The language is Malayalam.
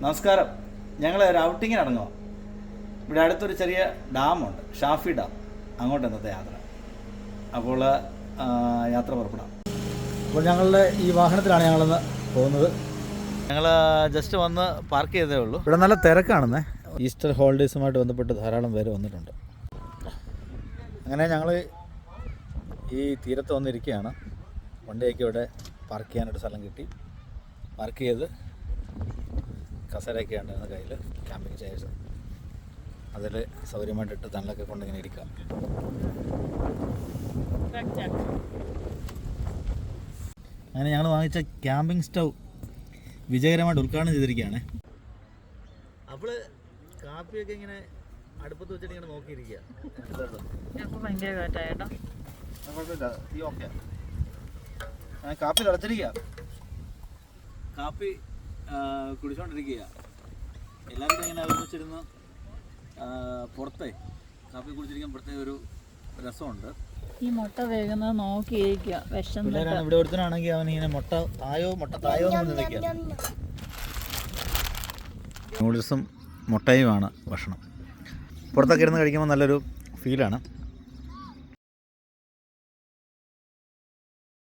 നമസ്കാരം. ഞങ്ങൾ ഒരു ഔട്ടിങ്ങിന് ഇറങ്ങുക. ഇവിടെ അടുത്തൊരു ചെറിയ ഡാമുണ്ട്, ഷാഫി ഡാം. അങ്ങോട്ട് ഇന്നത്തെ യാത്ര. അപ്പോൾ യാത്ര പുറപ്പെടാം. അപ്പോൾ ഞങ്ങളുടെ ഈ വാഹനത്തിലാണ് ഞങ്ങളിന്ന് പോകുന്നത്. ഞങ്ങൾ ജസ്റ്റ് വന്ന് പാർക്ക് ചെയ്തേ ഉള്ളൂ. ഇവിടെ നല്ല തിരക്കാണെന്നേ. ഈസ്റ്റർ ഹോളിഡേയ്സുമായിട്ട് ബന്ധപ്പെട്ട് ധാരാളം പേര് വന്നിട്ടുണ്ട്. അങ്ങനെ ഞങ്ങൾ ഈ തീരത്ത് വന്നിരിക്കുകയാണ്. വണ്ടിയൊക്കെ ഇവിടെ പാർക്ക് ചെയ്യാനൊരു സ്ഥലം കിട്ടി. പാർക്ക് ചെയ്ത് കസേരയൊക്കെ ഉണ്ടായിരുന്ന കയ്യിൽ ക്യാമ്പിങ് ചെയർസ് അതിൽ സൗകര്യമായിട്ടിട്ട് തണലൊക്കെ കൊണ്ടിങ്ങനെ ഇരിക്കാം. അങ്ങനെ ഞങ്ങൾ വാങ്ങിച്ച ക്യാമ്പിംഗ് സ്റ്റൗ വിജയകരമായിട്ട് ഉദ്ഘാടനം ചെയ്തിരിക്കുകയാണ്. അപ്പോൾ കാപ്പിയൊക്കെ ഇങ്ങനെ അടുപ്പത്ത് വെച്ചിട്ട് ഇങ്ങനെ നോക്കിയിരിക്കുക. കാപ്പി തിളച്ചിരിക്കുക. കാപ്പി കുടിച്ചോണ്ടിരിക്കുക. എല്ലാവരും ഇങ്ങനെ ഒരുമിച്ചിരുന്ന് പുറത്തെ കാപ്പി കുടിച്ചിരിക്കാൻ പ്രത്യേക ഒരു രസമുണ്ട്. ഈ മുട്ട വേഗുന്നത് നോക്കിയിരിക്കുക. വിഷം ഇവിടെ ഒരുത്തനാണെങ്കിൽ അവൻ ഇങ്ങനെ മുട്ട തായോ എന്ന് നിൽക്കുക. നൂഡിൽസും മുട്ടയുമാണ് ഭക്ഷണം. പുറത്തൊക്കെ ഇരുന്ന് കഴിക്കുമ്പോൾ നല്ലൊരു ഫീലാണ്.